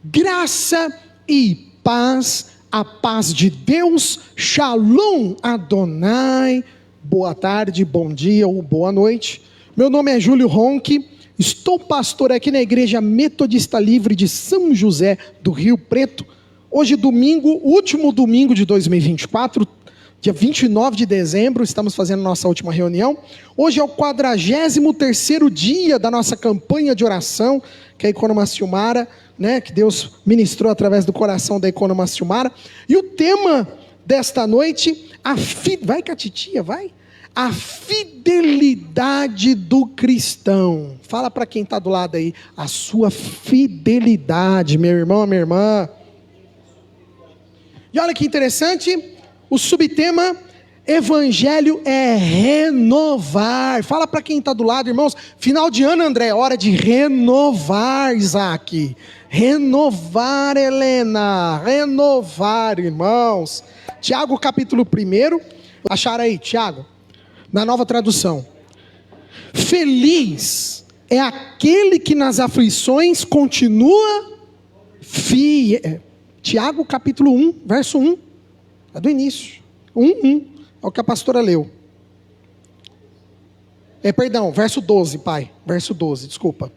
Graça e paz, a paz de Deus, Shalom Adonai, boa tarde, bom dia ou boa noite. Meu nome é Júlio Ronque, estou pastor aqui na Igreja Metodista Livre de São José do Rio Preto. Hoje domingo, último domingo de 2024, dia 29 de dezembro, estamos fazendo nossa última reunião. Hoje é o 43º dia da nossa campanha de oração, que é a Economa Silmara, que Deus ministrou através do coração da Economa Silmara. E o tema desta noite, vai com a titia, vai. A fidelidade do cristão. Fala para quem está do lado aí, a sua fidelidade, meu irmão, minha irmã. E olha que interessante, o subtema, Evangelho é renovar. Fala para quem está do lado, irmãos, final de ano, André, hora de renovar, Isaac. Renovar, Helena, renovar, irmãos. Tiago capítulo 1, acharam aí, Tiago, na Nova Tradução. Feliz é aquele que nas aflições continua fiel. Tiago capítulo 1, verso 1. É do início, 1, é o que a pastora leu. Verso 12, pai, verso 12, desculpa.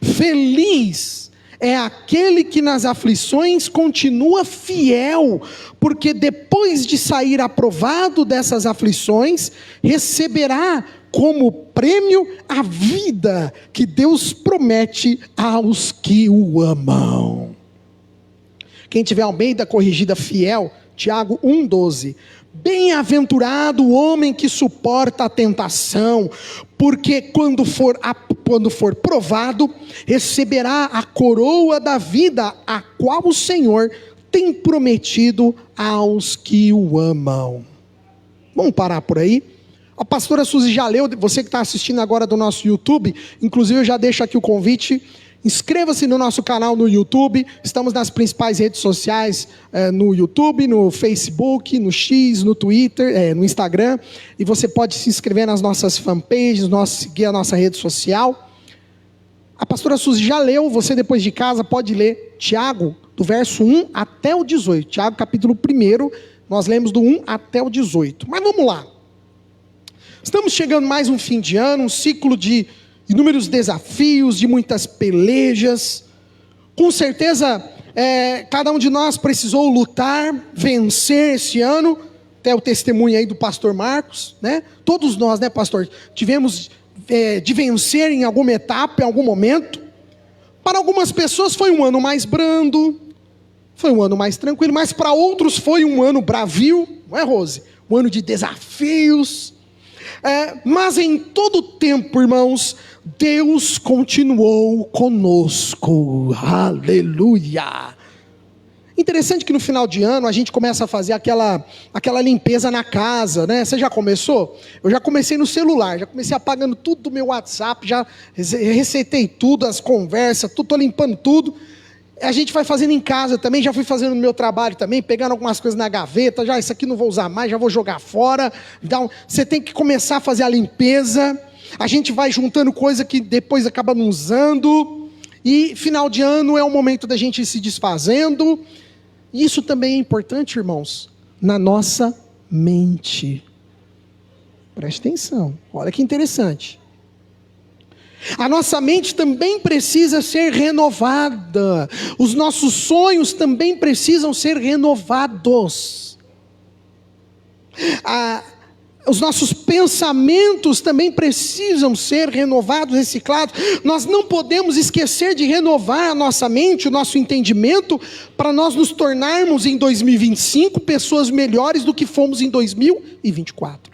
Feliz é aquele que nas aflições continua fiel, porque depois de sair aprovado dessas aflições, receberá como prêmio a vida que Deus promete aos que o amam. Quem tiver Almeida Corrigida Fiel, Tiago 1,12. Bem-aventurado o homem que suporta a tentação, porque quando for provado, receberá a coroa da vida, a qual o Senhor tem prometido aos que o amam. Vamos parar por aí? A pastora Suzy já leu, você que está assistindo agora do nosso YouTube, inclusive eu já deixo aqui o convite. Inscreva-se no nosso canal no YouTube, estamos nas principais redes sociais, no YouTube, no Facebook, no X, no Twitter, no Instagram, e você pode se inscrever nas nossas fanpages, seguir a nossa rede social. A pastora Suzy já leu, você depois de casa pode ler Tiago, do verso 1 até o 18, Tiago capítulo 1, nós lemos do 1 até o 18, mas vamos lá. Estamos chegando mais um fim de ano, um ciclo de inúmeros desafios, de muitas pelejas. Com certeza, cada um de nós precisou lutar, vencer esse ano. Até o testemunho aí do pastor Marcos, Todos nós, pastor, tivemos de vencer em alguma etapa, em algum momento. Para algumas pessoas foi um ano mais brando, foi um ano mais tranquilo, mas para outros foi um ano bravio, não é, Rose? Um ano de desafios. Mas em todo tempo, irmãos, Deus continuou conosco, aleluia. Interessante que no final de ano a gente começa a fazer aquela limpeza na casa, Você já começou? Eu já comecei no celular, já comecei apagando tudo do meu WhatsApp, já resetei tudo, as conversas, estou limpando tudo. A gente vai fazendo em casa também, já fui fazendo no meu trabalho também, pegando algumas coisas na gaveta, já isso aqui não vou usar mais, já vou jogar fora. Você tem que começar a fazer a limpeza, a gente vai juntando coisa que depois acaba não usando, e final de ano é o momento da gente ir se desfazendo. Isso também é importante, irmãos, na nossa mente. Preste atenção, olha que interessante. A nossa mente também precisa ser renovada. Os nossos sonhos também precisam ser renovados. Os nossos pensamentos também precisam ser renovados, reciclados. Nós não podemos esquecer de renovar a nossa mente, o nosso entendimento, para nós nos tornarmos em 2025 pessoas melhores do que fomos em 2024.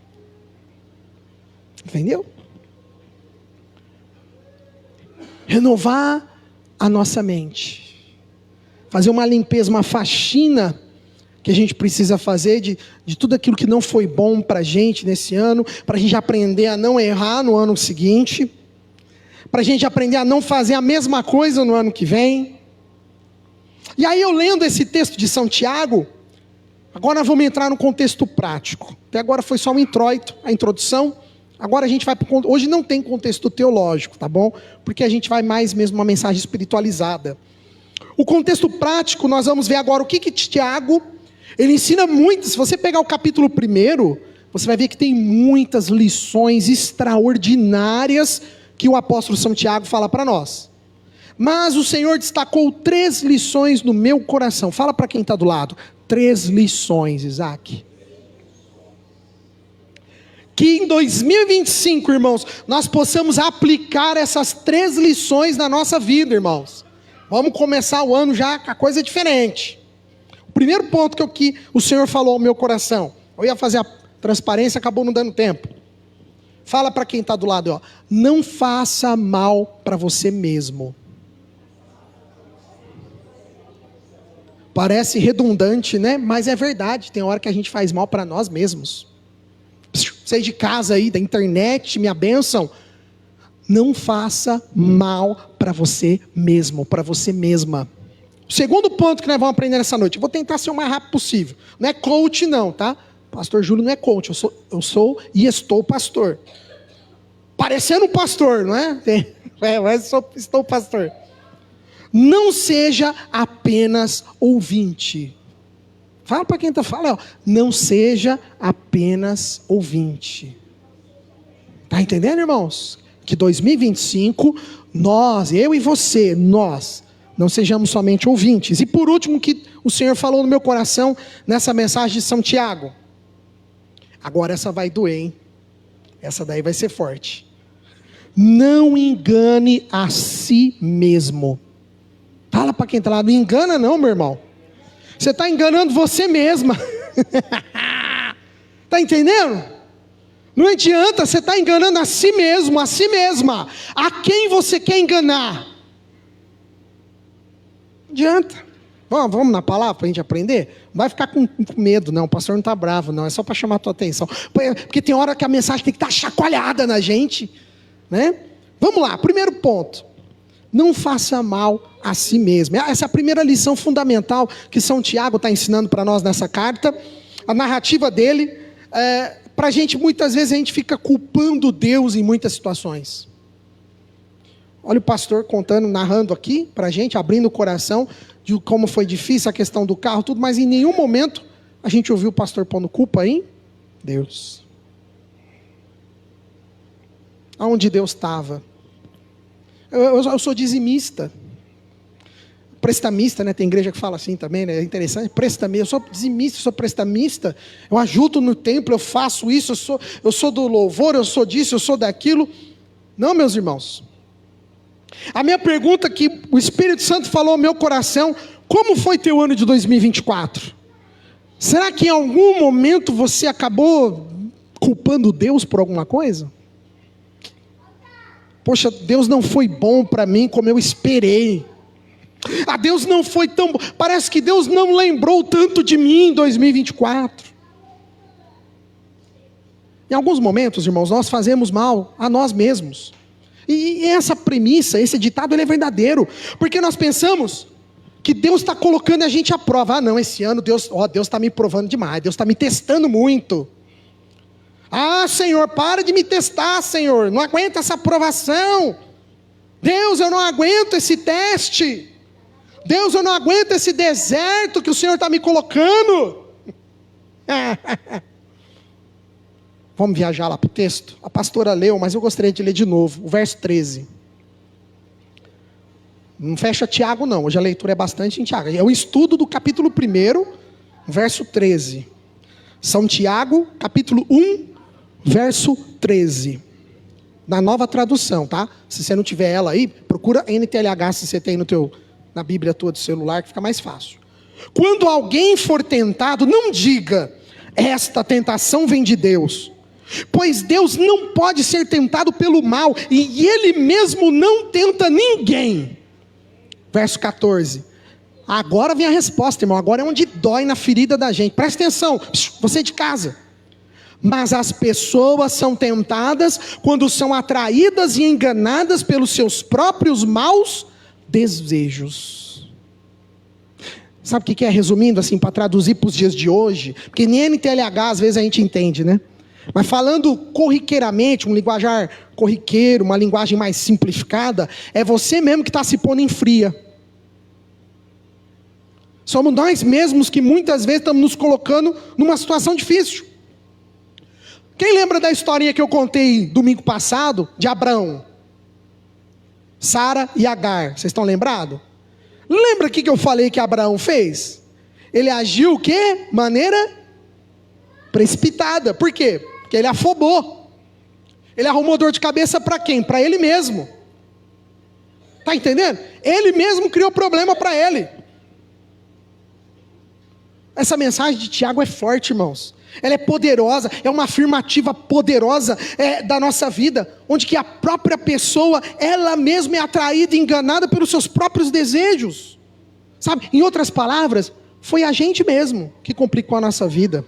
Entendeu? Renovar a nossa mente, fazer uma limpeza, uma faxina que a gente precisa fazer de tudo aquilo que não foi bom para a gente nesse ano, para a gente aprender a não errar no ano seguinte, para a gente aprender a não fazer a mesma coisa no ano que vem. E aí eu lendo esse texto de São Tiago, agora vamos entrar no contexto prático. Até agora foi só um introito, a introdução. Agora a gente vai hoje não tem contexto teológico, tá bom? Porque a gente vai mais mesmo uma mensagem espiritualizada. O contexto prático, nós vamos ver agora o que Tiago, ele ensina muito. Se você pegar o capítulo 1, você vai ver que tem muitas lições extraordinárias que o apóstolo São Tiago fala para nós. Mas o Senhor destacou 3 lições no meu coração. Fala para quem está do lado. 3 lições, Isaac. Que em 2025, irmãos, nós possamos aplicar essas 3 lições na nossa vida, irmãos. Vamos começar o ano já com a coisa diferente. O primeiro ponto que o Senhor falou ao meu coração. Eu ia fazer a transparência, acabou não dando tempo. Fala para quem está do lado, ó. Não faça mal para você mesmo. Parece redundante, né? Mas é verdade. Tem hora que a gente faz mal para nós mesmos. Vocês de casa aí, da internet, minha bênção. Não faça mal para você mesmo, para você mesma. O segundo ponto que nós vamos aprender nessa noite. Eu vou tentar ser o mais rápido possível. Não é coach não, tá? Pastor Júlio não é coach, eu sou e estou pastor. Parecendo um pastor, não é? Mas estou pastor. Não seja apenas ouvinte. Fala para quem está falando, não seja apenas ouvinte. Está entendendo, irmãos? Que 2025, nós, eu e você, nós, não sejamos somente ouvintes. E por último, que o Senhor falou no meu coração, nessa mensagem de São Tiago. Agora essa vai doer, hein? Essa daí vai ser forte. Não engane a si mesmo. Fala para quem está lá, não engana não, meu irmão. Você está enganando você mesma. Está entendendo? Não adianta, você está enganando a si mesmo, a si mesma. A quem você quer enganar? Não adianta. Vamos na palavra para a gente aprender? Não vai ficar com medo, não. O pastor não está bravo, não. É só para chamar a tua atenção. Porque tem hora que a mensagem tem que estar chacoalhada na gente, né? Vamos lá, primeiro ponto. Não faça mal a si mesmo. Essa é a primeira lição fundamental que São Tiago está ensinando para nós nessa carta. A narrativa dele, para a gente, muitas vezes a gente fica culpando Deus em muitas situações. Olha o pastor contando, narrando aqui para a gente, abrindo o coração, de como foi difícil a questão do carro, tudo, mas em nenhum momento a gente ouviu o pastor pondo culpa em Deus. Aonde Deus estava? Eu sou dizimista, prestamista, né? Tem igreja que fala assim também, né? É interessante, prestamista, eu sou dizimista, eu sou prestamista, eu ajudo no templo, eu faço isso, eu sou do louvor, eu sou disso, eu sou daquilo. Não, meus irmãos. A minha pergunta que o Espírito Santo falou ao meu coração, como foi teu ano de 2024? Será que em algum momento você acabou culpando Deus por alguma coisa? Poxa, Deus não foi bom para mim como eu esperei. Deus não foi tão bom. Parece que Deus não lembrou tanto de mim em 2024. Em alguns momentos, irmãos, nós fazemos mal a nós mesmos. E essa premissa, esse ditado, ele é verdadeiro. Porque nós pensamos que Deus está colocando a gente à prova. Não, esse ano Deus está me provando demais. Deus está me testando muito. Senhor, para de me testar, Senhor. Não aguento essa provação. Deus, eu não aguento esse teste. Deus, eu não aguento esse deserto que o Senhor está me colocando. Vamos viajar lá para o texto? A pastora leu, mas eu gostaria de ler de novo. O verso 13. Não fecha Tiago não, hoje a leitura é bastante em Tiago. É o estudo do capítulo 1, verso 13. São Tiago, capítulo 1, verso 13. Na nova tradução, tá? Se você não tiver ela aí, procura NTLH se você tem na Bíblia tua do celular, que fica mais fácil. Quando alguém for tentado, não diga, esta tentação vem de Deus. Pois Deus não pode ser tentado pelo mal, e Ele mesmo não tenta ninguém. Verso 14. Agora vem a resposta, irmão. Agora é onde dói na ferida da gente. Presta atenção, você de casa. Mas as pessoas são tentadas quando são atraídas e enganadas pelos seus próprios maus desejos. Sabe o que é? Resumindo assim, para traduzir para os dias de hoje, porque nem NTLH às vezes a gente entende, né? Mas falando corriqueiramente, um linguajar corriqueiro, uma linguagem mais simplificada, é você mesmo que está se pondo em fria. Somos nós mesmos que muitas vezes estamos nos colocando numa situação difícil. Quem lembra da historinha que eu contei domingo passado, de Abraão, Sara e Agar? Vocês estão lembrados? Lembra o que eu falei que Abraão fez? Ele agiu o quê? Maneira precipitada. Por quê? Porque ele afobou. Ele arrumou dor de cabeça para quem? Para ele mesmo. Está entendendo? Ele mesmo criou problema para ele. Essa mensagem de Tiago é forte, irmãos. Ela é poderosa, é uma afirmativa poderosa da nossa vida, onde que a própria pessoa, ela mesma é atraída e enganada pelos seus próprios desejos. Sabe, em outras palavras, foi a gente mesmo que complicou a nossa vida.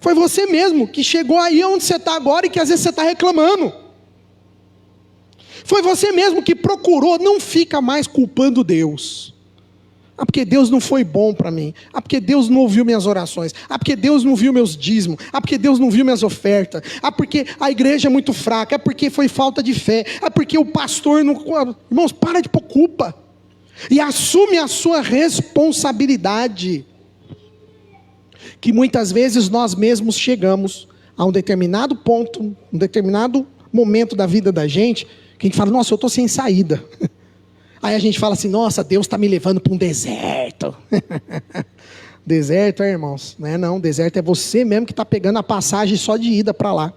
Foi você mesmo que chegou aí onde você está agora e que às vezes você está reclamando. Foi você mesmo que procurou, não fica mais culpando Deus. Ah, porque Deus não foi bom para mim. Ah, porque Deus não ouviu minhas orações. Ah, porque Deus não viu meus dízimos. Ah, porque Deus não viu minhas ofertas. Ah, porque a igreja é muito fraca. Ah, porque foi falta de fé. Ah, porque o pastor não... Irmãos, para de pôr culpa. E assume a sua responsabilidade. Que muitas vezes nós mesmos chegamos a um determinado ponto, um determinado momento da vida da gente, que a gente fala, nossa, eu estou sem saída. Aí a gente fala assim, nossa, Deus está me levando para um deserto. Deserto, irmãos? Não é não, deserto é você mesmo que está pegando a passagem só de ida para lá.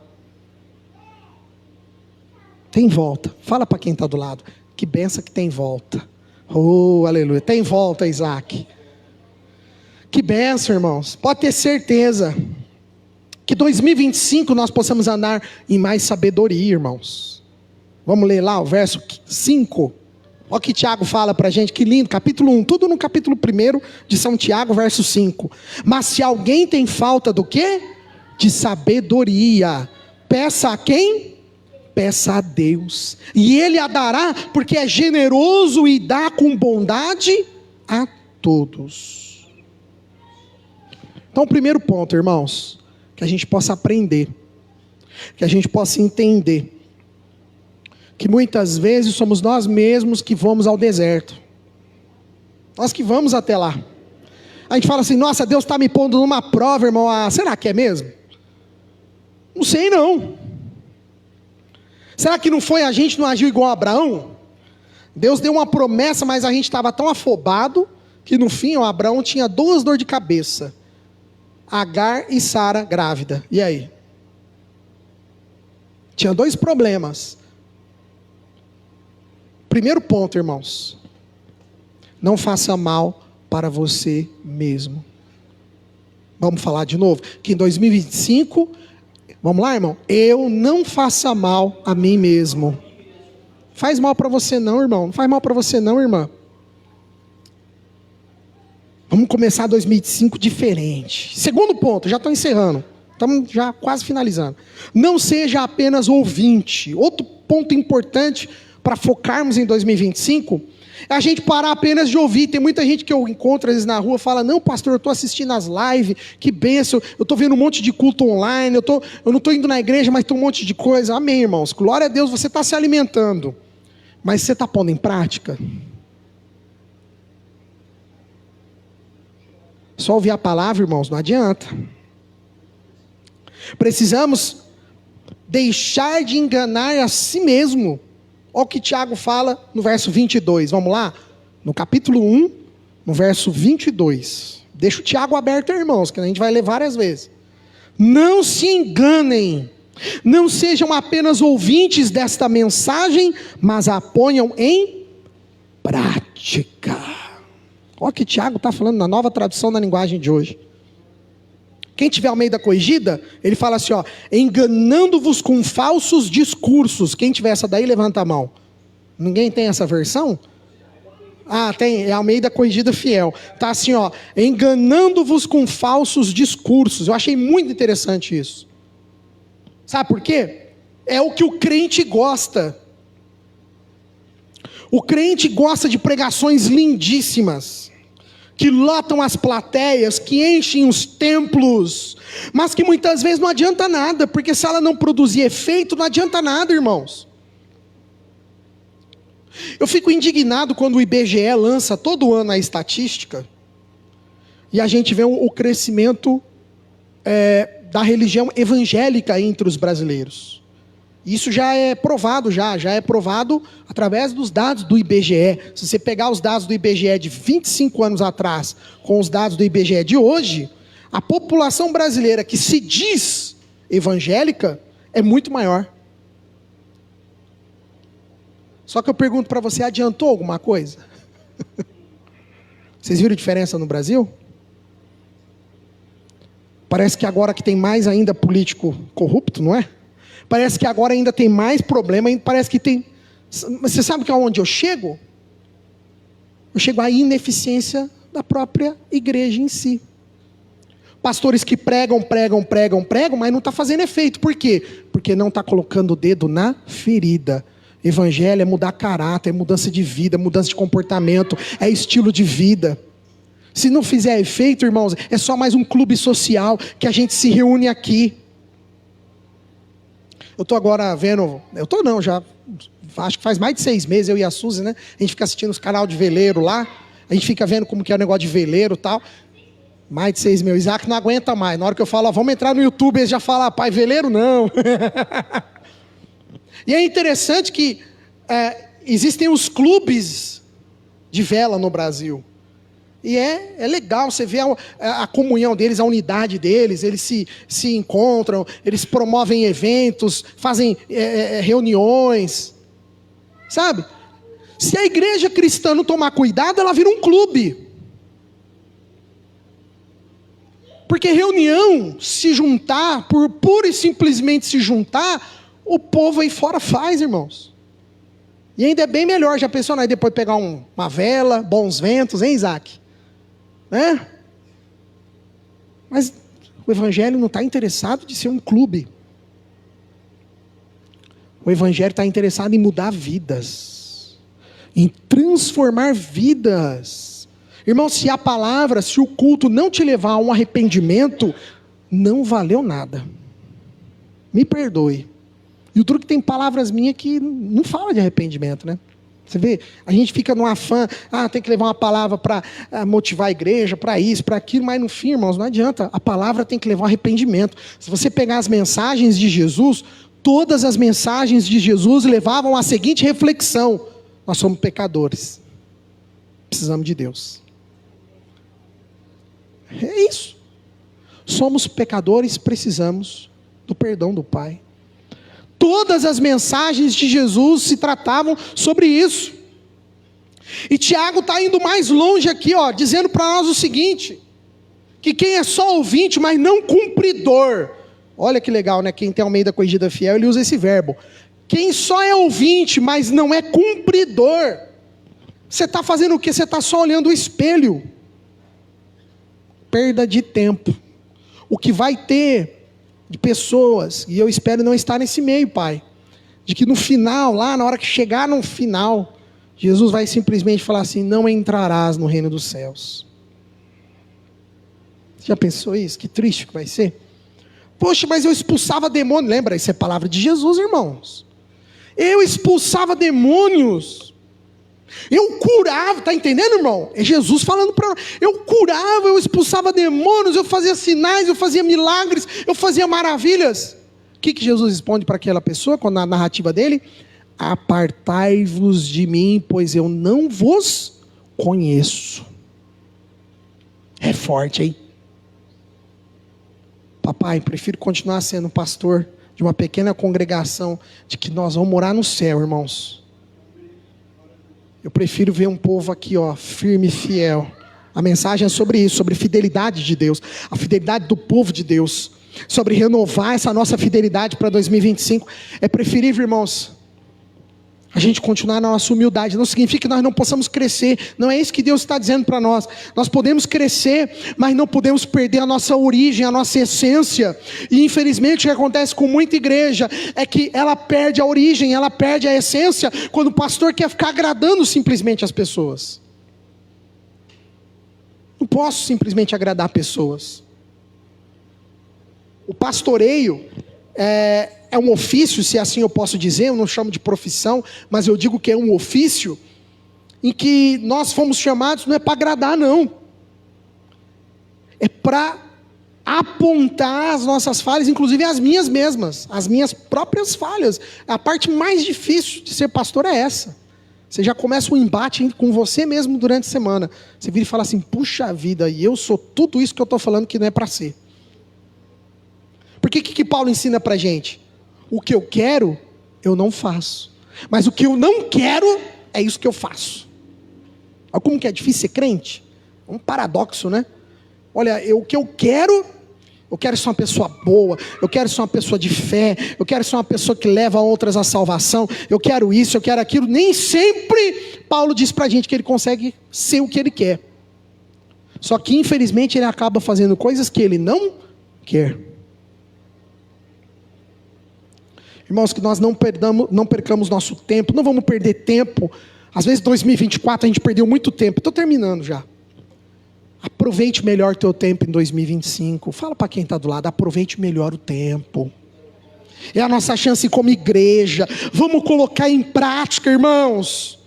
Tem volta. Fala para quem está do lado, que benção que tem volta. Oh, aleluia, tem volta, Isaac. Que benção, irmãos. Pode ter certeza que 2025 nós possamos andar em mais sabedoria, irmãos. Vamos ler lá o verso 5. Olha o que Tiago fala para a gente, que lindo, capítulo 1, tudo no capítulo 1 de São Tiago, verso 5. Mas se alguém tem falta do quê? De sabedoria, peça a quem? Peça a Deus, e Ele a dará, porque é generoso e dá com bondade a todos. Então o primeiro ponto, irmãos, que a gente possa aprender, que a gente possa entender, que muitas vezes somos nós mesmos que vamos ao deserto, nós que vamos até lá. A gente fala assim, nossa, Deus está me pondo numa prova, irmão. Será que é mesmo? Não sei não. Será que não foi a gente, não agiu igual a Abraão? Deus deu uma promessa, mas a gente estava tão afobado, que no fim o Abraão tinha 2 dores de cabeça, Agar e Sara grávida, e aí? Tinha 2 problemas. Primeiro ponto, irmãos, não faça mal para você mesmo. Vamos falar de novo, que em 2025, vamos lá, irmão, eu não faça mal a mim mesmo. Faz mal para você não, irmão, não faz mal para você não, irmã. Vamos começar 2025 diferente. Segundo ponto, já estou encerrando, estamos já quase finalizando. Não seja apenas ouvinte. Outro ponto importante para focarmos em 2025, é a gente parar apenas de ouvir. Tem muita gente que eu encontro às vezes na rua, fala, não pastor, eu estou assistindo as lives, que bênção, eu estou vendo um monte de culto online, eu não estou indo na igreja, mas tem um monte de coisa. Amém, irmãos, glória a Deus, você está se alimentando, mas você está pondo em prática? Só ouvir a palavra, irmãos, não adianta. Precisamos deixar de enganar a si mesmo. Olha o que Tiago fala no verso 22, vamos lá? No capítulo 1, no verso 22. Deixa o Tiago aberto, irmãos, que a gente vai ler várias vezes. Não se enganem, não sejam apenas ouvintes desta mensagem, mas a ponham em prática. Olha o que Tiago está falando na nova tradução da linguagem de hoje. Quem tiver Almeida corrigida, ele fala assim, ó, enganando-vos com falsos discursos. Quem tiver essa daí, levanta a mão. Ninguém tem essa versão? Ah, tem, é Almeida corrigida fiel. Tá assim, ó, enganando-vos com falsos discursos. Eu achei muito interessante isso. Sabe por quê? É o que o crente gosta. O crente gosta de pregações lindíssimas, que lotam as plateias, que enchem os templos, mas que muitas vezes não adianta nada, porque se ela não produzir efeito, não adianta nada, irmãos. Eu fico indignado quando o IBGE lança todo ano a estatística, E a gente vê o crescimento da religião evangélica entre os brasileiros. Isso já é provado, já é provado através dos dados do IBGE. Se você pegar os dados do IBGE de 25 anos atrás com os dados do IBGE de hoje, a população brasileira que se diz evangélica é muito maior. Só que eu pergunto para você, adiantou alguma coisa? Vocês viram a diferença no Brasil? Parece que agora que tem mais ainda político corrupto, não é? Parece que agora ainda tem mais problema, parece que tem... Mas você sabe que aonde eu chego? Eu chego à ineficiência da própria igreja em si. Pastores que pregam, mas não está fazendo efeito. Por quê? Porque não está colocando o dedo na ferida. Evangelho é mudar caráter, é mudança de vida, mudança de comportamento, é estilo de vida. Se não fizer efeito, irmãos, é só mais um clube social que a gente se reúne aqui. Eu estou agora vendo, já acho que faz mais de 6 meses, eu e a Suzy, né? A gente fica assistindo os canais de veleiro lá, a gente fica vendo como que é o negócio de veleiro e tal. Mais de 6 meses, o Isaac não aguenta mais. Na hora que eu falo, vamos entrar no YouTube, ele já fala, pai, veleiro não. E é interessante que existem os clubes de vela no Brasil. E é legal, você vê a comunhão deles, a unidade deles, eles se encontram, eles promovem eventos, fazem reuniões, sabe? Se a igreja cristã não tomar cuidado, ela vira um clube. Porque reunião, se juntar, por pura e simplesmente se juntar, o povo aí fora faz, irmãos. E ainda é bem melhor, já pensou, né? Depois pegar uma vela, bons ventos, hein, Isaac? Né? Mas o evangelho não está interessado de ser um clube. O evangelho está interessado em mudar vidas, em transformar vidas. Irmão, se a palavra, se o culto não te levar a um arrependimento, não valeu nada. Me perdoe. E o truque tem palavras minhas que não fala de arrependimento, né? Você vê, a gente fica no afã, tem que levar uma palavra para motivar a igreja, para isso, para aquilo, mas no fim, irmãos, não adianta. A palavra tem que levar ao arrependimento. Se você pegar as mensagens de Jesus, todas as mensagens de Jesus levavam à seguinte reflexão: nós somos pecadores, precisamos de Deus. É isso. Somos pecadores, precisamos do perdão do Pai. Todas as mensagens de Jesus se tratavam sobre isso. E Tiago está indo mais longe aqui, dizendo para nós o seguinte: que quem é só ouvinte, mas não cumpridor. Olha que legal, né? Quem tem Almeida Corrigida Fiel, ele usa esse verbo. Quem só é ouvinte, mas não é cumpridor. Você está fazendo o quê? Você está só olhando o espelho. Perda de tempo. O que vai ter de pessoas, e eu espero não estar nesse meio, Pai, de que no final, lá na hora que chegar no final, Jesus vai simplesmente falar assim: não entrarás no reino dos céus. Você já pensou isso? Que triste que vai ser. Poxa, mas eu expulsava demônios. Lembra, isso é palavra de Jesus, irmãos. Eu expulsava demônios. Eu curava, está entendendo, irmão? É Jesus falando para nós. Eu curava, eu expulsava demônios, eu fazia sinais, eu fazia milagres, eu fazia maravilhas. O que Jesus responde para aquela pessoa, com a narrativa dele? Apartai-vos de mim, pois eu não vos conheço. É forte, hein? Papai, prefiro continuar sendo pastor de uma pequena congregação, de que nós vamos morar no céu, irmãos. Eu prefiro ver um povo aqui, firme e fiel. A mensagem é sobre isso, sobre fidelidade de Deus, a fidelidade do povo de Deus, sobre renovar essa nossa fidelidade para 2025. É preferível, irmãos, a gente continuar na nossa humildade. Não significa que nós não possamos crescer. Não é isso que Deus está dizendo para nós. Nós podemos crescer, mas não podemos perder a nossa origem, a nossa essência. E infelizmente o que acontece com muita igreja é que ela perde a origem, ela perde a essência, quando o pastor quer ficar agradando simplesmente as pessoas. Não posso simplesmente agradar pessoas. O pastoreio é um ofício, se assim eu posso dizer. Eu não chamo de profissão, mas eu digo que é um ofício em que nós fomos chamados, não é para agradar, não. é para apontar as nossas falhas, inclusive as minhas mesmas, as minhas próprias falhas. A parte mais difícil de ser pastor é essa. Você já começa um embate com você mesmo durante a semana. Você vira e fala assim, puxa vida, e eu sou tudo isso que eu estou falando que não é para ser. Porque o que Paulo ensina para a gente? O que eu quero, eu não faço. Mas o que eu não quero, é isso que eu faço. Olha como que é difícil ser crente. É um paradoxo, né? Olha, o que eu quero ser uma pessoa boa, eu quero ser uma pessoa de fé, eu quero ser uma pessoa que leva outras à salvação, eu quero isso, eu quero aquilo. Nem sempre Paulo diz pra gente que ele consegue ser o que ele quer. Só que infelizmente ele acaba fazendo coisas que ele não quer. Irmãos, que nós não percamos nosso tempo, não vamos perder tempo. Às vezes 2024 a gente perdeu muito tempo, estou terminando já. Aproveite melhor teu tempo em 2025. Fala para quem está do lado, aproveite melhor o tempo. É a nossa chance como igreja. Vamos colocar em prática, irmãos.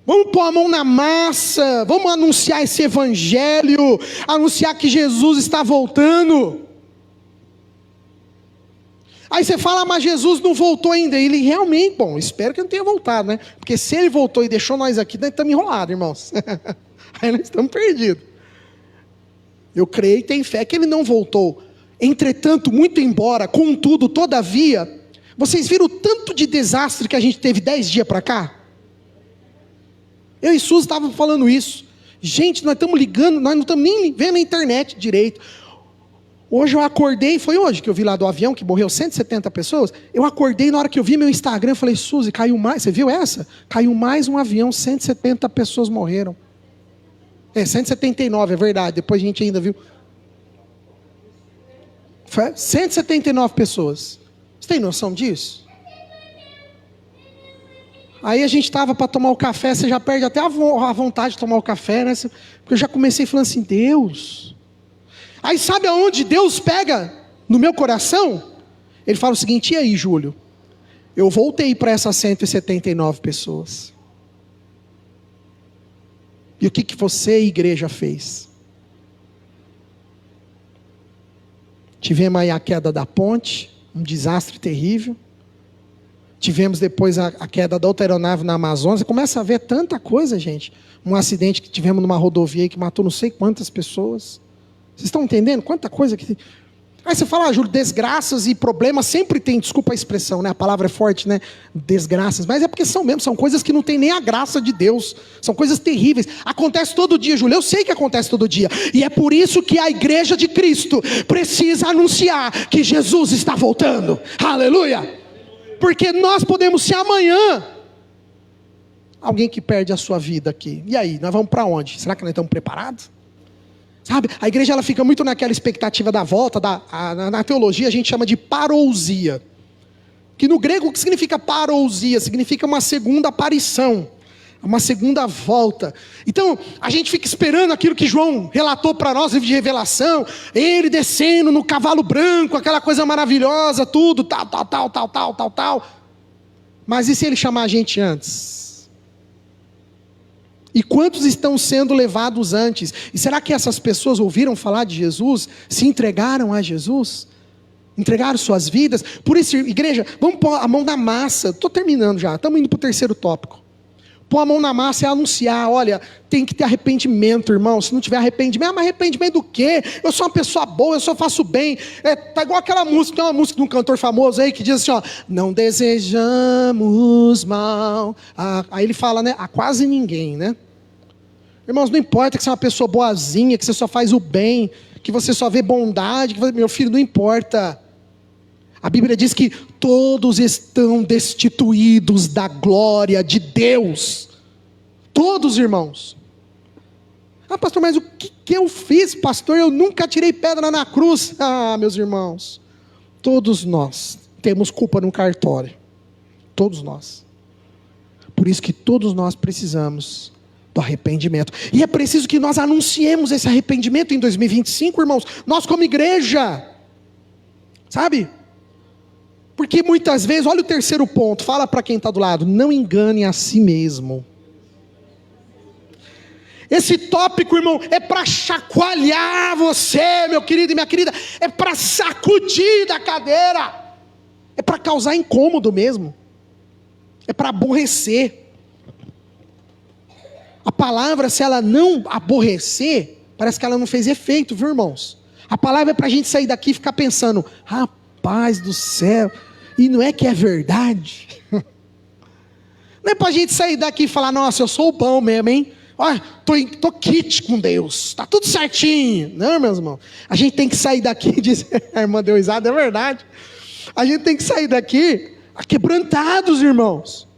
Vamos pôr a mão na massa. Vamos anunciar esse evangelho. Anunciar que Jesus está voltando. Aí você fala, mas Jesus não voltou ainda. Ele realmente, bom, espero que não tenha voltado, né? Porque se ele voltou e deixou nós aqui, nós estamos enrolados, irmãos. Aí nós estamos perdidos. Eu creio e tenho fé que ele não voltou. Entretanto, muito embora, contudo, todavia, vocês viram o tanto de desastre que a gente teve 10 dias para cá? Eu e Suzy estávamos falando isso. Gente, nós estamos ligando, nós não estamos nem vendo a internet direito. Hoje eu acordei, foi hoje que eu vi lá do avião, que morreu 170 pessoas. Eu acordei, na hora que eu vi meu Instagram, eu falei, Suzy, caiu mais, você viu essa? Caiu mais um avião, 170 pessoas morreram. 179, é verdade, depois a gente ainda viu. 179 pessoas. Você tem noção disso? Aí a gente estava para tomar o café, você já perde até a vontade de tomar o café, né? Porque eu já comecei falando assim, Deus. Aí sabe aonde Deus pega no meu coração? Ele fala o seguinte, e aí, Júlio? Eu voltei para essas 179 pessoas. E o que você, igreja, fez? Tivemos aí a queda da ponte, um desastre terrível. Tivemos depois a queda da outra aeronave na Amazônia. Você começa a ver tanta coisa, gente. Um acidente que tivemos numa rodovia que matou não sei quantas pessoas. Vocês estão entendendo? Quanta coisa que... Aí você fala, Júlio, desgraças e problemas sempre tem, desculpa a expressão, né? A palavra é forte, né? Desgraças, mas é porque são mesmo, são coisas que não tem nem a graça de Deus, são coisas terríveis, acontece todo dia, Júlio, eu sei que acontece todo dia, e é por isso que a igreja de Cristo precisa anunciar que Jesus está voltando, aleluia, porque nós podemos ser amanhã, alguém que perde a sua vida aqui, e aí, nós vamos para onde? Será que nós estamos preparados? Sabe, a igreja ela fica muito naquela expectativa da volta, na teologia a gente chama de parousia. Que no grego o que significa parousia? Significa uma segunda aparição, uma segunda volta. Então a gente fica esperando aquilo que João relatou para nós, livro de Revelação, ele descendo no cavalo branco, aquela coisa maravilhosa, tudo, tal. Mas e se ele chamar a gente antes? E quantos estão sendo levados antes? E será que essas pessoas ouviram falar de Jesus? Se entregaram a Jesus? Entregaram suas vidas? Por isso, igreja, vamos pôr a mão na massa. Estou terminando já, estamos indo para o terceiro tópico. Pôr a mão na massa é anunciar, olha, tem que ter arrependimento, irmão. Se não tiver arrependimento, mas arrependimento do quê? Eu sou uma pessoa boa, eu só faço bem. Tá igual aquela música, tem uma música de um cantor famoso aí que diz assim, ó, não desejamos mal. Aí ele fala, né, a quase ninguém, né? Irmãos, não importa que você é uma pessoa boazinha, que você só faz o bem, que você só vê bondade, meu filho, não importa. A Bíblia diz que todos estão destituídos da glória de Deus. Todos, irmãos. Ah, pastor, mas o que eu fiz, pastor? Eu nunca tirei pedra na cruz. Ah, meus irmãos, todos nós temos culpa no cartório. Todos nós. Por isso que todos nós precisamos do arrependimento. E é preciso que nós anunciemos esse arrependimento em 2025, irmãos. Nós como igreja. Sabe? Porque muitas vezes, olha o terceiro ponto, fala para quem está do lado, não engane a si mesmo. Esse tópico, irmão, é para chacoalhar você, meu querido e minha querida, é para sacudir da cadeira, é para causar incômodo mesmo, é para aborrecer. A palavra, se ela não aborrecer, parece que ela não fez efeito, viu, irmãos? A palavra é para a gente sair daqui e ficar pensando, rapaz do céu, e não é que é verdade? Não é para a gente sair daqui e falar, nossa, eu sou o bom mesmo, hein? Olha, tô kit com Deus, tá tudo certinho. Não, meus irmãos, a gente tem que sair daqui, diz a irmã deu risada, é verdade. A gente tem que sair daqui quebrantados, irmãos.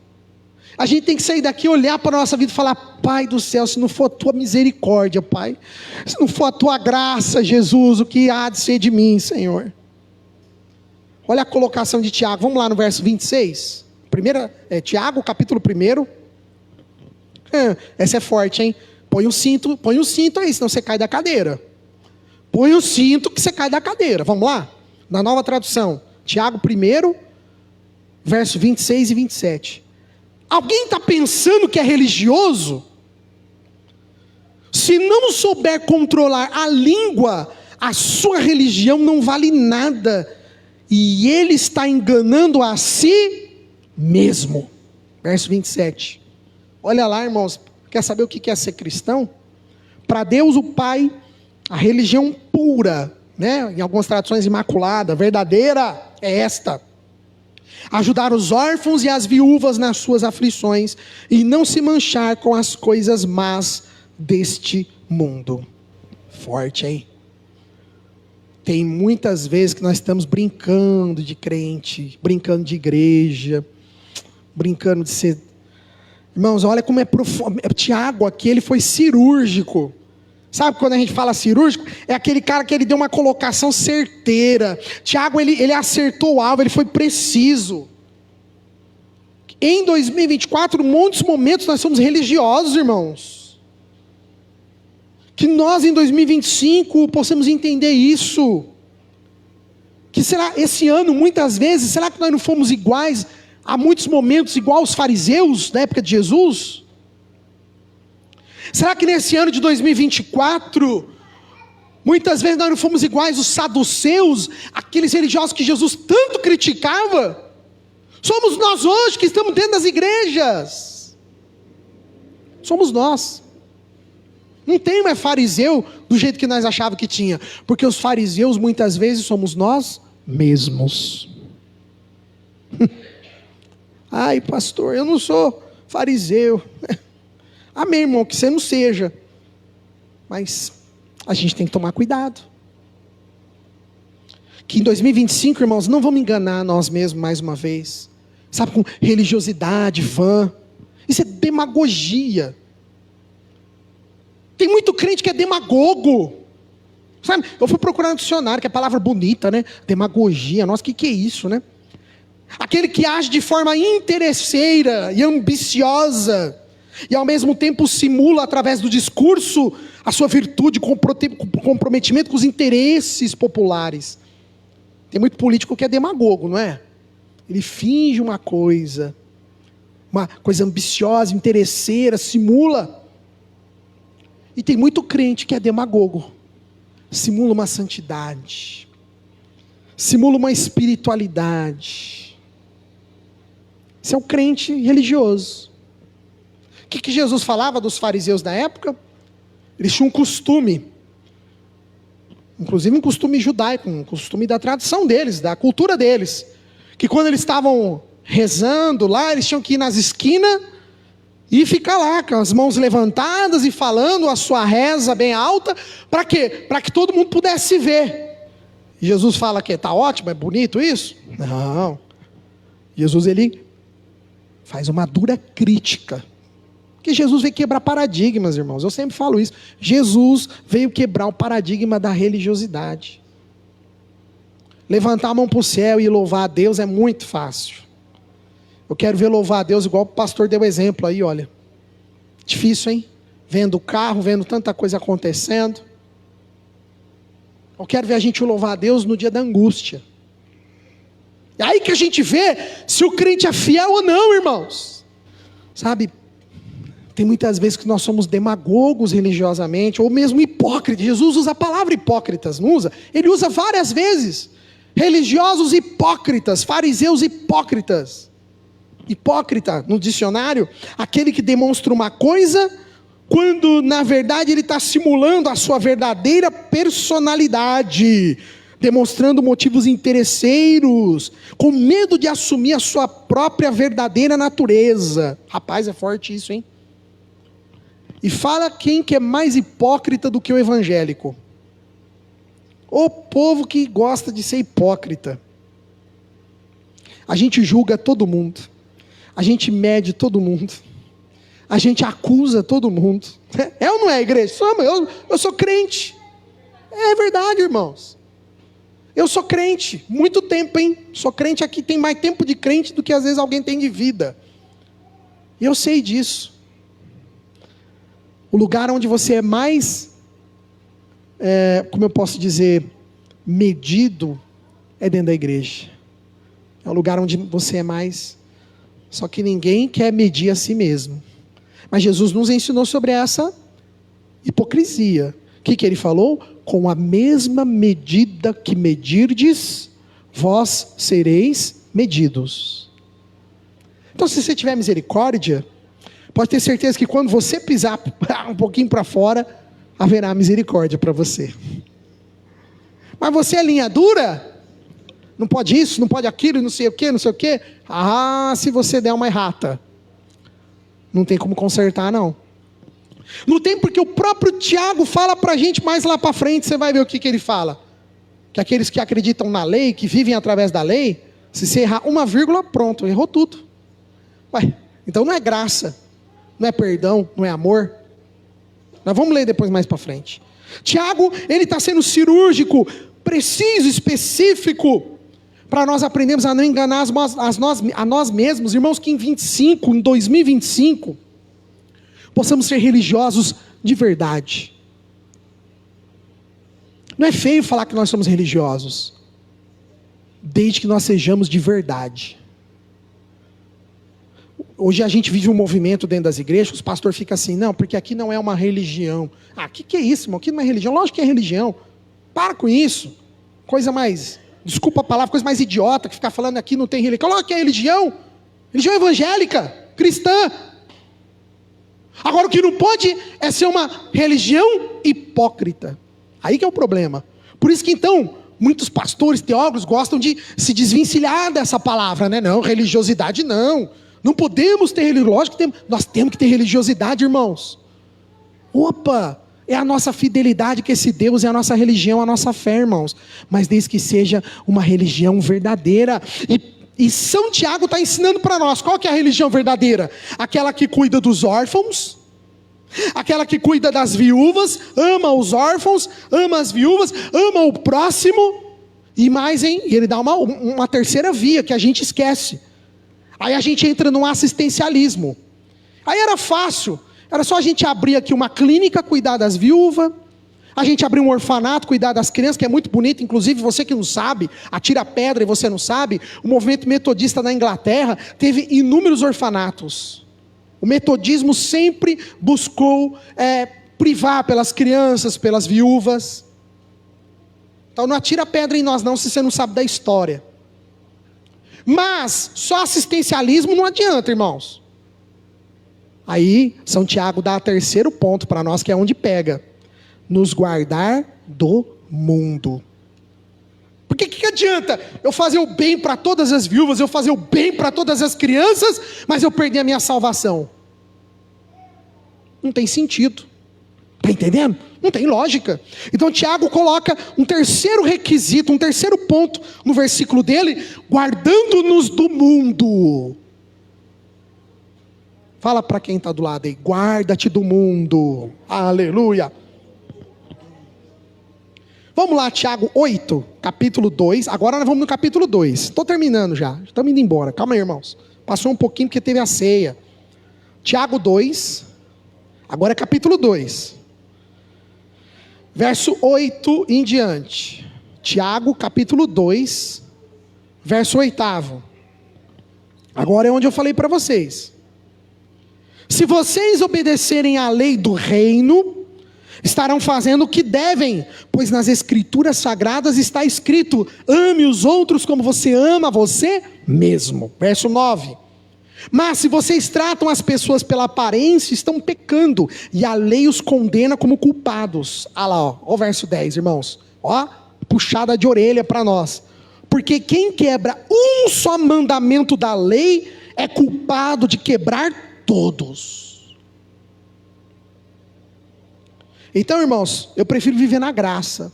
A gente tem que sair daqui, olhar para a nossa vida e falar, Pai do céu, se não for a tua misericórdia, Pai, se não for a tua graça, Jesus, o que há de ser de mim, Senhor? Olha a colocação de Tiago, vamos lá no verso 26. Tiago, capítulo 1. Essa é forte, hein? Põe o cinto aí, senão você cai da cadeira. Põe o cinto que você cai da cadeira. Vamos lá? Na nova tradução. Tiago 1, verso 26 e 27. Alguém está pensando que é religioso? Se não souber controlar a língua, a sua religião não vale nada. E ele está enganando a si mesmo. Verso 27. Olha lá, irmãos, quer saber o que é ser cristão? Para Deus o Pai, a religião pura, né? Em algumas traduções imaculada, verdadeira, é esta: ajudar os órfãos e as viúvas nas suas aflições, e não se manchar com as coisas más deste mundo. Forte, hein? Tem muitas vezes que nós estamos brincando de crente, brincando de igreja, brincando de ser... Irmãos, olha como é profundo. Tiago aqui, ele foi cirúrgico. Sabe quando a gente fala cirúrgico? É aquele cara que ele deu uma colocação certeira. Tiago, ele acertou o alvo, ele foi preciso. Em 2024, em muitos momentos nós somos religiosos, irmãos. Que nós em 2025 possamos entender isso. Que será, esse ano, muitas vezes, será que nós não fomos iguais... Há muitos momentos igual aos fariseus da época de Jesus? Será que nesse ano de 2024, muitas vezes nós não fomos iguais aos saduceus, aqueles religiosos que Jesus tanto criticava? Somos nós hoje que estamos dentro das igrejas. Somos nós. Não tem mais fariseu do jeito que nós achávamos que tinha, porque os fariseus muitas vezes somos nós mesmos. Ai, pastor, eu não sou fariseu. Amém, irmão, que você não seja. Mas a gente tem que tomar cuidado. Que em 2025, irmãos, não vamos enganar nós mesmos mais uma vez. Sabe, com religiosidade, vã. Isso é demagogia. Tem muito crente que é demagogo. Sabe, eu fui procurar no dicionário, que é palavra bonita, né? Demagogia, nossa, que é isso, né? Aquele que age de forma interesseira e ambiciosa, e ao mesmo tempo simula através do discurso a sua virtude, comprometimento com os interesses populares. Tem muito político que é demagogo, não é? Ele finge uma coisa ambiciosa, interesseira, simula. E tem muito crente que é demagogo, simula uma santidade, simula uma espiritualidade. Esse é o crente religioso. O que Jesus falava dos fariseus da época? Eles tinham um costume, inclusive um costume judaico, um costume da tradição deles, da cultura deles, que quando eles estavam rezando lá, eles tinham que ir nas esquinas e ficar lá com as mãos levantadas e falando a sua reza bem alta. Para quê? Para que todo mundo pudesse ver. E Jesus fala que está ótimo, é bonito isso? Não. Jesus, ele faz uma dura crítica. Porque Jesus veio quebrar paradigmas, irmãos. Eu sempre falo isso. Jesus veio quebrar o paradigma da religiosidade. Levantar a mão para o céu e louvar a Deus é muito fácil. Eu quero ver louvar a Deus igual o pastor deu exemplo aí, olha. Difícil, hein? Vendo o carro, vendo tanta coisa acontecendo. Eu quero ver a gente louvar a Deus no dia da angústia. É aí que a gente vê se o crente é fiel ou não, irmãos. Sabe, Tem muitas vezes que nós somos demagogos religiosamente, ou mesmo hipócritas. Jesus usa a palavra hipócritas, não usa? Ele usa várias vezes. Religiosos hipócritas, fariseus hipócritas. Hipócrita, no dicionário, aquele que demonstra uma coisa, quando na verdade ele está simulando a sua verdadeira personalidade, demonstrando motivos interesseiros, com medo de assumir a sua própria verdadeira natureza. Rapaz, é forte isso, hein? E fala quem que é mais hipócrita do que o evangélico. O povo que gosta de ser hipócrita. A gente julga todo mundo. A gente mede todo mundo. A gente acusa todo mundo. É ou não é, igreja? Eu sou crente. É verdade, irmãos. Eu sou crente. Muito tempo, hein? Sou crente aqui. Tem mais tempo de crente do que às vezes alguém tem de vida. E eu sei disso. O lugar onde você é mais, como eu posso dizer, medido, é dentro da igreja. É o lugar onde você é mais... Só que ninguém quer medir a si mesmo. Mas Jesus nos ensinou sobre essa hipocrisia. O que ele falou? Com a mesma medida que medirdes, vós sereis medidos. Então, se você tiver misericórdia, pode ter certeza que quando você pisar um pouquinho para fora, haverá misericórdia para você. Mas você é linha dura? Não pode isso, não pode aquilo, não sei o que, não sei o que. Ah, se você der uma errata, não tem como consertar, não. Não tem, porque o próprio Tiago fala para a gente mais lá para frente. Você vai ver o que ele fala. Que aqueles que acreditam na lei, que vivem através da lei, se você errar uma vírgula, pronto, errou tudo. Ué, então não é graça, não é perdão, não é amor. Nós vamos ler depois mais para frente. Tiago, ele está sendo cirúrgico, preciso, específico, para nós aprendermos a não enganar a nós mesmos. Irmãos, que em 2025, possamos ser religiosos de verdade. Não é feio falar que nós somos religiosos, desde que nós sejamos de verdade. Hoje a gente vive um movimento dentro das igrejas, os pastores ficam assim, não, porque aqui não é uma religião. Ah, que é isso, irmão? Aqui não é religião. Lógico que é religião. Para com isso. Coisa mais, desculpa a palavra, coisa mais idiota, que ficar falando aqui não tem religião. Lógico que é religião. Religião evangélica, cristã. Agora o que não pode é ser uma religião hipócrita. Aí que é o problema. Por isso que então, muitos pastores, teólogos gostam de se desvencilhar dessa palavra, né? Não, religiosidade não. Não podemos ter religiosidade. Lógico que nós temos que ter religiosidade, irmãos. Opa, é a nossa fidelidade que esse Deus é a nossa religião, a nossa fé, irmãos. Mas desde que seja uma religião verdadeira. E São Tiago está ensinando para nós, qual que é a religião verdadeira? Aquela que cuida dos órfãos, aquela que cuida das viúvas, ama os órfãos, ama as viúvas, ama o próximo, e mais, hein? E ele dá uma terceira via que a gente esquece. Aí a gente entra num assistencialismo. Aí era fácil, era só a gente abrir aqui uma clínica, cuidar das viúvas, a gente abrir um orfanato, cuidar das crianças, que é muito bonito. Inclusive, você que não sabe, atira pedra e você não sabe, o movimento metodista na Inglaterra teve inúmeros orfanatos. O metodismo sempre buscou privar pelas crianças, pelas viúvas. Então não atira pedra em nós não, se você não sabe da história. Mas só assistencialismo não adianta, irmãos. Aí São Tiago dá o terceiro ponto para nós, que é onde pega: nos guardar do mundo. Porque que adianta eu fazer o bem para todas as viúvas, eu fazer o bem para todas as crianças, mas eu perder a minha salvação? Não tem sentido. Está entendendo? Não tem lógica. Então Tiago coloca um terceiro requisito, um terceiro ponto no versículo dele: guardando-nos do mundo. Fala para quem está do lado aí: guarda-te do mundo. Aleluia. Vamos lá, Tiago 8, capítulo 2. Agora nós vamos no capítulo 2. Estou terminando já. Estamos indo embora. Calma aí, irmãos. Passou um pouquinho porque teve a ceia. Tiago 2. Agora é capítulo 2. Verso 8 em diante. Tiago, capítulo 2, verso 8. Agora é onde eu falei para vocês. Se vocês obedecerem à lei do reino, estarão fazendo o que devem, pois nas escrituras sagradas está escrito: ame os outros como você ama você mesmo. Verso 9. Mas se vocês tratam as pessoas pela aparência, estão pecando, e a lei os condena como culpados. Olha lá, ó o verso 10, irmãos. Ó, puxada de orelha para nós. Porque quem quebra um só mandamento da lei é culpado de quebrar todos. Então, irmãos, eu prefiro viver na graça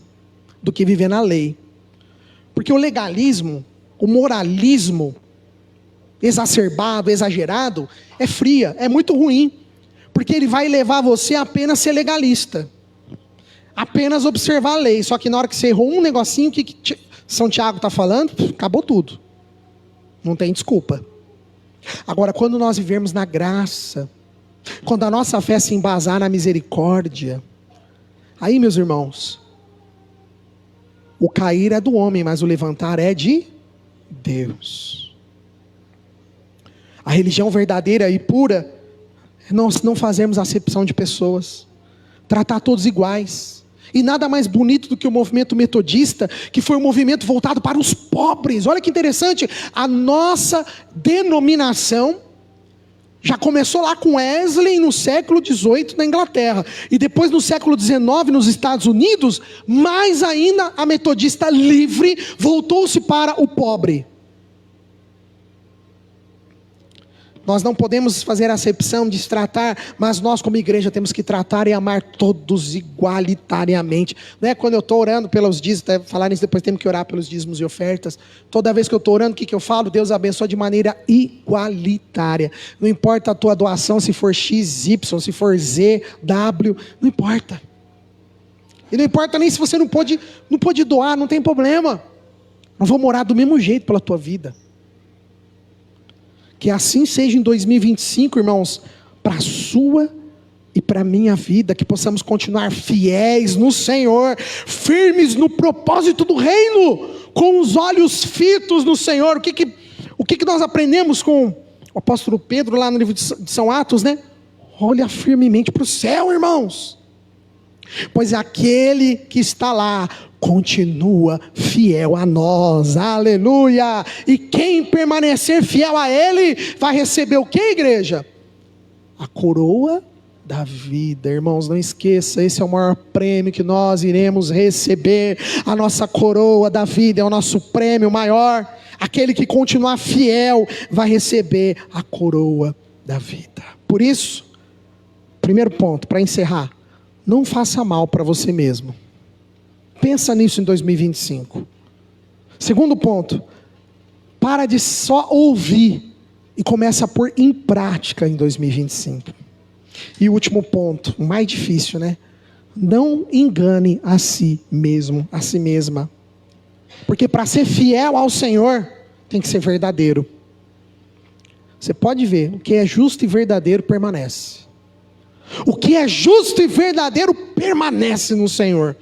do que viver na lei. Porque o legalismo, o moralismo exacerbado, exagerado, é fria, é muito ruim. Porque ele vai levar você a apenas ser legalista, apenas observar a lei. Só que na hora que você errou um negocinho, o que São Tiago está falando? Acabou tudo, não tem desculpa. Agora, quando nós vivermos na graça, quando a nossa fé se embasar na misericórdia, aí, meus irmãos, o cair é do homem, mas o levantar é de Deus. A religião verdadeira e pura é nós não fazermos acepção de pessoas, tratar todos iguais. E nada mais bonito do que o movimento metodista, que foi um movimento voltado para os pobres. Olha que interessante, a nossa denominação já começou lá com Wesley no século XVIII na Inglaterra, e depois no século XIX nos Estados Unidos, mais ainda a metodista livre voltou-se para o pobre. Nós não podemos fazer acepção de tratar, mas nós como igreja temos que tratar e amar todos igualitariamente. Não é quando eu estou orando pelos dízimos, até falar nisso depois temos que orar pelos dízimos e ofertas. Toda vez que eu estou orando, o que eu falo? Deus abençoa de maneira igualitária. Não importa a tua doação, se for X, Y, se for Z, W, não importa. E não importa nem se você não pode doar, não tem problema. Nós vamos orar do mesmo jeito pela tua vida. Que assim seja em 2025, irmãos, para a sua e para a minha vida, que possamos continuar fiéis no Senhor, firmes no propósito do reino, com os olhos fitos no Senhor. O que nós aprendemos com o apóstolo Pedro lá no livro de São Atos, né? Olha firmemente para o céu, irmãos, pois aquele que está lá continua fiel a nós, aleluia. E quem permanecer fiel a Ele, vai receber o que, igreja? A coroa da vida. Irmãos, não esqueça, esse é o maior prêmio que nós iremos receber. A nossa coroa da vida é o nosso prêmio maior. Aquele que continuar fiel, vai receber a coroa da vida. Por isso, primeiro ponto, para encerrar, não faça mal para você mesmo. Pensa nisso em 2025. Segundo ponto, para de só ouvir e começa a pôr em prática em 2025. E o último ponto, o mais difícil, né? Não engane a si mesmo, a si mesma. Porque para ser fiel ao Senhor, tem que ser verdadeiro. Você pode ver, o que é justo e verdadeiro permanece. O que é justo e verdadeiro permanece no Senhor.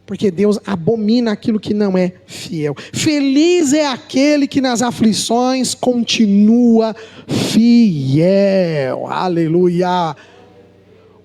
Porque Deus abomina aquilo que não é fiel. Feliz é aquele que nas aflições continua fiel. Aleluia.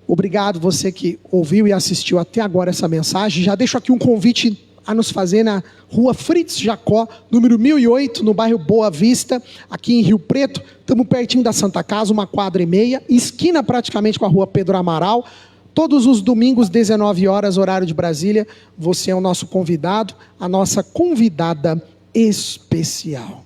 Obrigado você que ouviu e assistiu até agora essa mensagem. Já deixo aqui um convite a nos fazer na rua Fritz Jacó, número 1008, no bairro Boa Vista, aqui em Rio Preto. Estamos pertinho da Santa Casa, 1,5 quadra, esquina praticamente com a rua Pedro Amaral. Todos os domingos, 19 horas, horário de Brasília. Você é o nosso convidado, a nossa convidada especial.